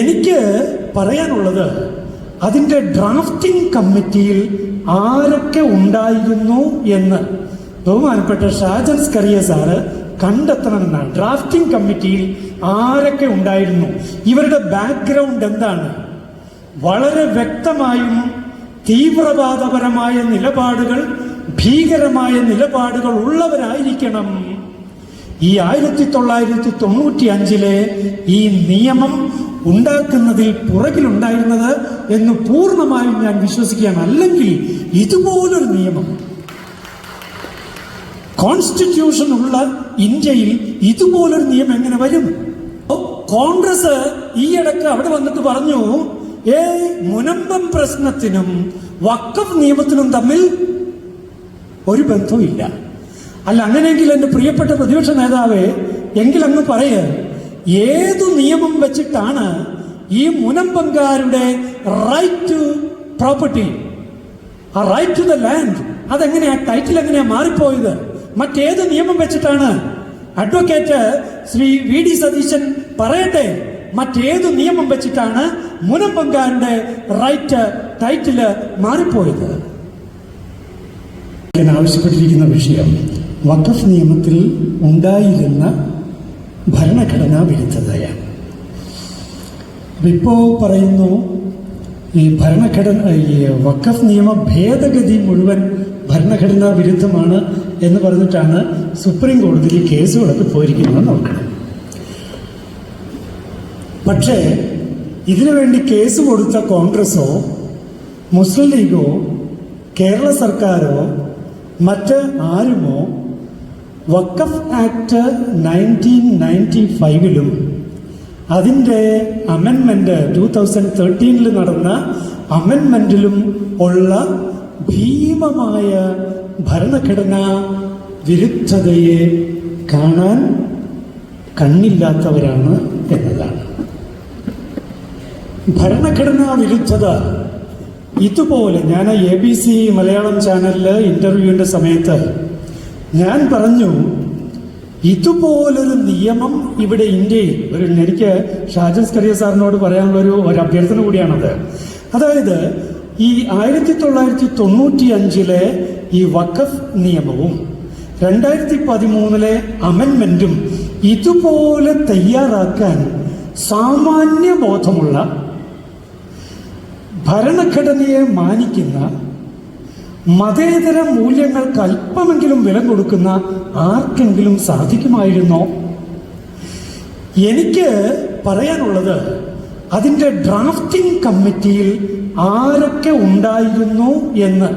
എനിക്ക് പറയാനുള്ളത്, അതിൻ്റെ ഡ്രാഫ്റ്റിംഗ് കമ്മിറ്റിയിൽ ആരൊക്കെ ഉണ്ടായിരുന്നു എന്ന് ബഹുമാനപ്പെട്ട ഷാജൻ സ്കറിയ സാറ് കണ്ടെത്തണമെന്നാണ്. ഡ്രാഫ്റ്റിംഗ് കമ്മിറ്റിയിൽ ആരൊക്കെ ഉണ്ടായിരുന്നു, ഇവരുടെ ബാക്ക്ഗ്രൗണ്ട് എന്താണ്? വളരെ വ്യക്തമായും തീവ്രവാദപരമായ നിലപാടുകൾ, ഭീകരമായ നിലപാടുകൾ ഉള്ളവരായിരിക്കണം ഈ 1995 ഈ നിയമം ഉണ്ടാക്കുന്നതിൽ പുറകിലുണ്ടായിരുന്നത് എന്ന് പൂർണ്ണമായും ഞാൻ വിശ്വസിക്കുകയാണ്. അല്ലെങ്കിൽ ഇതുപോലൊരു നിയമം, കോൺസ്റ്റിറ്റ്യൂഷൻ ഉള്ള ഇന്ത്യയിൽ ഇതുപോലൊരു നിയമം എങ്ങനെ വരും? കോൺഗ്രസ് ഈയിടയ്ക്ക് അവിടെ വന്നിട്ട് പറഞ്ഞു, മുനമ്പം പ്രശ്നത്തിനും വഖഫ് നിയമത്തിനും തമ്മിൽ ഒരു ബന്ധവും ഇല്ല. അല്ല, അങ്ങനെയെങ്കിൽ എന്റെ പ്രിയപ്പെട്ട പ്രതിപക്ഷ നേതാവേ, എങ്കിൽ അങ്ങ് പറയ, ഏതു നിയമം വെച്ചിട്ടാണ് ഈ മുനമ്പംകാരുടെ റൈറ്റ് ടു പ്രോപ്പർട്ടി, ആ റൈറ്റ് ടു ദ ലാൻഡ്, അതെങ്ങനെയാ, ടൈറ്റിൽ എങ്ങനെയാ മാറിപ്പോയത്? മറ്റേത് നിയമം വെച്ചിട്ടാണ്? Advocate Shri V D Satheesan പറയട്ടെ, മറ്റേതു നിയമം വെച്ചിട്ടാണ് മുനമ്പംകാരുടെ റൈറ്റ് ടൈറ്റില് മാറിപ്പോയത്? ആവശ്യപ്പെട്ടിരിക്കുന്ന വിഷയം വഖഫ് നിയമത്തിൽ ഉണ്ടായിരുന്ന ഭരണഘടനാ വിരുദ്ധതയാണ്. ഇപ്പോ പറയുന്നു ഈ വഖഫ് നിയമ ഭേദഗതി മുഴുവൻ ഭരണഘടനാ വിരുദ്ധമാണ് എന്ന് പറഞ്ഞിട്ടാണ് സുപ്രീം കോടതിയിൽ കേസുകളൊക്കെ പോയിരിക്കുന്നത് നോക്കണം. പക്ഷേ ഇതിനുവേണ്ടി കേസ് കൊടുത്ത കോൺഗ്രസോ മുസ്ലിം ലീഗോ കേരള സർക്കാരോ മറ്റ് ആരുമോ വഖഫ് ആക്ട് 1995 അതിൻ്റെ അമെൻമെന്റ് 2013 നടന്ന അമെൻമെന്റിലും ഉള്ള ഭീമമായ ഭരണഘടനാ വിരുദ്ധതയെ കാണാൻ കണ്ണില്ലാത്തവരാണ് എന്നതാണ്. ഭരണഘടനാ വിരുദ്ധത ഇതുപോലെ, ഞാൻ ABC മലയാളം ചാനലില് ഇന്റർവ്യൂവിന്റെ സമയത്ത് ഞാൻ പറഞ്ഞു, ഇതുപോലൊരു നിയമം ഇവിടെ ഇന്ത്യയിൽ എനിക്ക് ഷാജൻ സ്കറിയ സാറിനോട് പറയാനുള്ള ഒരു അഭ്യർത്ഥന കൂടിയാണത്. അതായത് ഈ 1995 ഈ വഖഫ് നിയമവും 2013 അമെൻമെന്റും ഇതുപോലെ തയ്യാറാക്കാൻ സാമാന്യ ബോധമുള്ള, ഭരണഘടനയെ മാനിക്കുന്ന, മതേതര മൂല്യങ്ങൾക്ക് അല്പമെങ്കിലും വില കൊടുക്കുന്ന ആർക്കെങ്കിലും സാധിക്കുമായിരുന്നോ? എനിക്ക് പറയാനുള്ളത്, അതിൻ്റെ ഡ്രാഫ്റ്റിംഗ് കമ്മിറ്റിയിൽ ആരൊക്കെ ഉണ്ടായിരുന്നു എന്ന്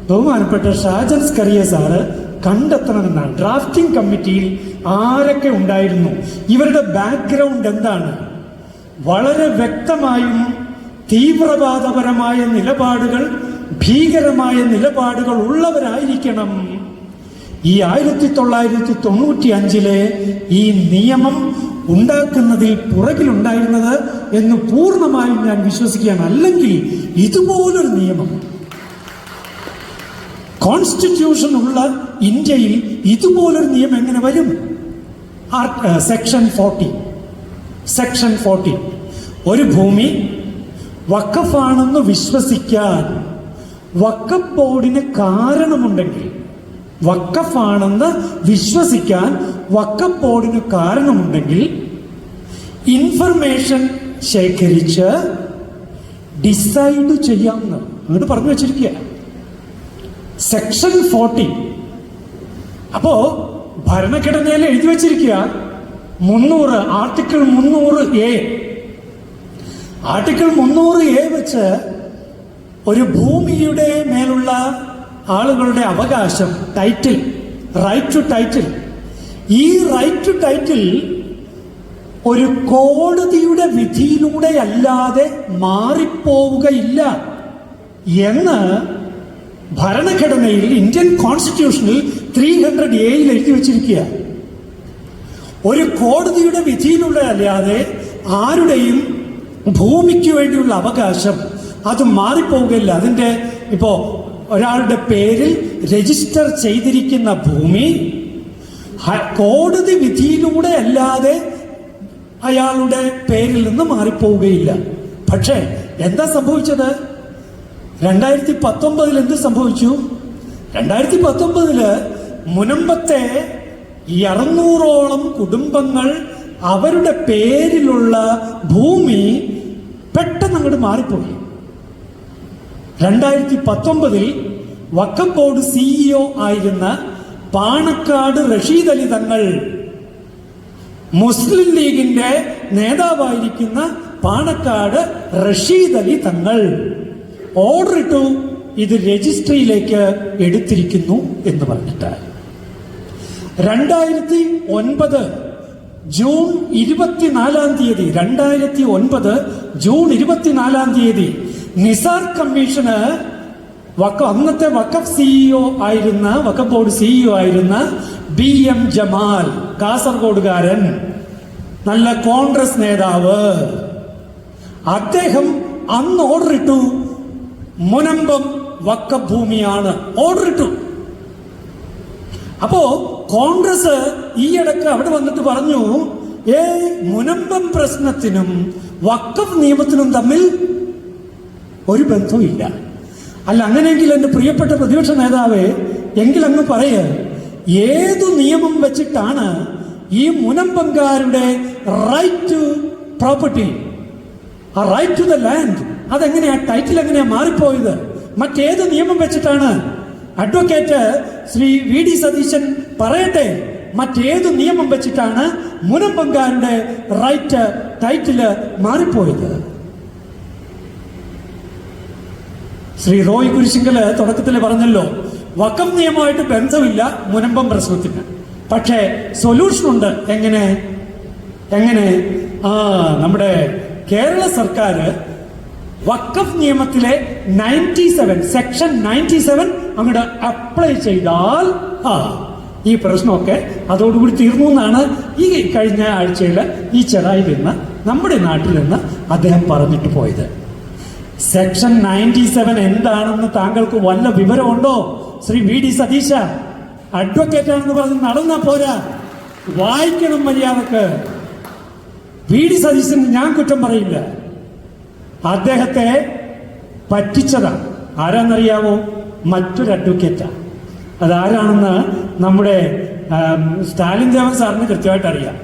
ബഹുമാനപ്പെട്ട ഷാജൻ സ്കറിയ സാറ് കണ്ടെത്തണമെന്നാണ്. ഡ്രാഫ്റ്റിംഗ് കമ്മിറ്റിയിൽ ആരൊക്കെ ഉണ്ടായിരുന്നു, ഇവരുടെ ബാക്ക്ഗ്രൗണ്ട് എന്താണ്? വളരെ വ്യക്തമായും തീവ്രവാദപരമായ നിലപാടുകൾ, ഭീകരമായ നിലപാടുകൾ ഉള്ളവരായിരിക്കണം ഈ 1995 ഈ നിയമം ഉണ്ടാക്കുന്നതിൽ പുറകിലുണ്ടായിരുന്നത് എന്ന് പൂർണ്ണമായും ഞാൻ വിശ്വസിക്കുകയാണ്. അല്ലെങ്കിൽ ഇതുപോലൊരു നിയമം, കോൺസ്റ്റിറ്റ്യൂഷൻ ഉള്ള ഇന്ത്യയിൽ ഇതുപോലൊരു നിയമം എങ്ങനെ വരും? സെക്ഷൻ 40 ഒരു ഭൂമി വഖഫാണെന്ന് വിശ്വസിക്കാൻ വഖഫ് ബോർഡിന് കാരണമുണ്ടെങ്കിൽ, വഖഫാണെന്ന് വിശ്വസിക്കാൻ വഖഫ് ബോർഡിന് കാരണമുണ്ടെങ്കിൽ ഇൻഫർമേഷൻ ശേഖരിച്ച് ഡിസൈഡ് ചെയ്യാമെന്ന് അങ്ങോട്ട് പറഞ്ഞു വെച്ചിരിക്കുക. സെക്ഷൻ 40. അപ്പോ ഭരണഘടനയിൽ എഴുതി വെച്ചിരിക്കുക 300 ആർട്ടിക്കിൾ 300A. ആർട്ടിക്കിൾ 300A വെച്ച് ഒരു ഭൂമിയുടെ മേലുള്ള ആളുകളുടെ അവകാശം, ടൈറ്റിൽ, റൈറ്റ് ടു ടൈറ്റിൽ, ഈ റൈറ്റ് ടു ടൈറ്റിൽ ഒരു കോടതിയുടെ വിധിയിലൂടെ അല്ലാതെ മാറിപ്പോവുകയില്ല എന്ന് ഭരണഘടനയിൽ, ഇന്ത്യൻ കോൺസ്റ്റിറ്റ്യൂഷനിൽ 300A എഴുതി വെച്ചിരിക്കുക. ഒരു കോടതിയുടെ വിധിയിലൂടെ അല്ലാതെ ആരുടെയും ഭൂമിക്ക് വേണ്ടിയുള്ള അവകാശം അത് മാറിപ്പോവുകയില്ല. അതിൻ്റെ ഇപ്പോ ഒരാളുടെ പേരിൽ രജിസ്റ്റർ ചെയ്തിരിക്കുന്ന ഭൂമി കോടതി വിധിയിലൂടെ അല്ലാതെ അയാളുടെ പേരിൽ നിന്ന് മാറിപ്പോവുകയില്ല. പക്ഷേ എന്താ സംഭവിച്ചത്? 2019 എന്ത് സംഭവിച്ചു? 2019 മുനമ്പത്തെ 600ഓളം കുടുംബങ്ങൾ അവരുടെ പേരിലുള്ള ഭൂമി പെട്ടെന്ന് അങ്ങോട്ട് മാറിപ്പോയി. 2019 വഖഫ് ബോർഡ് CEO ആയിരുന്ന പാണക്കാട് റഷീദ് അലി തങ്ങൾ, മുസ്ലിം ലീഗിന്റെ നേതാവായിരിക്കുന്ന പാണക്കാട് റഷീദ് അലി തങ്ങൾ ഓർഡർ ഇട്ടു, ഇത് രജിസ്ട്രിയിലേക്ക് എടുത്തിരിക്കുന്നു എന്ന് പറഞ്ഞിട്ട്. 2009 ജൂൺ 24 നിസാർ കമ്മീഷന് അന്നത്തെ വഖഫ് ബോർഡ് CEO ആയിരുന്ന BM ജമാൽ, കാസർഗോഡുകാരൻ, നല്ല കോൺഗ്രസ് നേതാവ്, അദ്ദേഹം അന്ന് ഓർഡർ ഇട്ടു, മുനമ്പം വഖഫ് ഭൂമിയാണ് ഓർഡർ ഇട്ടു. അപ്പോ കോൺഗ്രസ് ഈയിടക്ക് അവിടെ വന്നിട്ട് പറഞ്ഞു, മുനമ്പം പ്രശ്നത്തിനും വഖഫ് നിയമത്തിനും തമ്മിൽ ഒരു ബന്ധവും ഇല്ല. അല്ല, അങ്ങനെയെങ്കിൽ എന്റെ പ്രിയപ്പെട്ട പ്രതിപക്ഷ നേതാവേ, എങ്കിലങ്ങ് പറയ്, ഏതു നിയമം വെച്ചിട്ടാണ് ഈ മുനമ്പംകാരുടെ റൈറ്റ് ടു പ്രോപ്പർട്ടി, ആ റൈറ്റ് ടു ദ ലാൻഡ്, അതെങ്ങനെയാ, ടൈറ്റിൽ എങ്ങനെയാ മാറിപ്പോയത്? മറ്റേത് നിയമം വെച്ചിട്ടാണ്? അഡ്വക്കേറ്റ് ശ്രീ VD സതീശൻ പറയട്ടെ, മറ്റേത് നിയമം വെച്ചിട്ടാണ് മുനമ്പംകാരുടെ റൈറ്റ് ടൈറ്റില് മാറിപ്പോയത്? ശ്രീ റോയ് കുരിശിങ്കല് തുടക്കത്തിൽ പറഞ്ഞല്ലോ, വഖഫ് നിയമമായിട്ട് ബന്ധമില്ല മുനമ്പം പ്രശ്നത്തിന്, പക്ഷേ സൊല്യൂഷൻ ഉണ്ട്. എങ്ങനെ? നമ്മുടെ കേരള സർക്കാർ വഖഫ് നിയമത്തിലെ 97 സെക്ഷൻ 97 അങ്ങോട്ട് അപ്ലൈ ചെയ്താൽ ഈ പ്രശ്നമൊക്കെ അതോടുകൂടി തീർന്നു എന്നാണ് ഈ കഴിഞ്ഞ ആഴ്ചയിൽ ഈ ചെറായിൽ നിന്ന് നമ്മുടെ നാട്ടിൽ നിന്ന് അദ്ദേഹം പറഞ്ഞിട്ട് പോയത്. സെക്ഷൻ 97 എന്താണെന്ന് താങ്കൾക്ക് വല്ല വിവരമുണ്ടോ? ശ്രീ VD സതീശ അഡ്വക്കേറ്റ് ആണെന്ന് പറഞ്ഞ് നടന്നാ പോരാ, വായിക്കണം മര്യാദക്ക്. VD സതീശന് ഞാൻ കുറ്റം പറയില്ല, അദ്ദേഹത്തെ പറ്റിച്ചതാണ്. ആരാന്നറിയാവോ? മറ്റൊരു അഡ്വക്കേറ്റാ. അതാരാണെന്ന് നമ്മുടെ സ്റ്റാലിൻ ദേവൻ സാറിന് കൃത്യമായിട്ട് അറിയാം.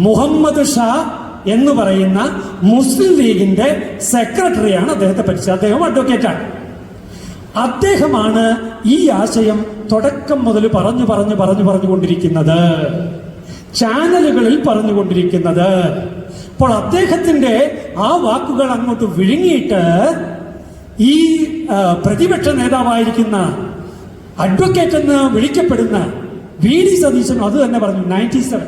മുഹമ്മദ് ഷാ എന്ന് പറയുന്ന മുസ്ലിം ലീഗിന്റെ സെക്രട്ടറിയാണ് അദ്ദേഹത്തെ പറ്റിച്ചത്. അദ്ദേഹം അഡ്വക്കേറ്റാണ്. അദ്ദേഹമാണ് ഈ ആശയം തുടക്കം മുതൽ പറഞ്ഞുകൊണ്ടിരിക്കുന്നത്, ചാനലുകളിൽ പറഞ്ഞുകൊണ്ടിരിക്കുന്നത്. അപ്പോൾ അദ്ദേഹത്തിന്റെ ആ വാക്കുകൾ അങ്ങോട്ട് വിഴുങ്ങിയിട്ട് ഈ പ്രതിപക്ഷ നേതാവായിരിക്കുന്ന അഡ്വക്കേറ്റ് എന്ന് വിളിക്കപ്പെടുന്ന VD സതീശൻ അത് തന്നെ പറഞ്ഞു. 97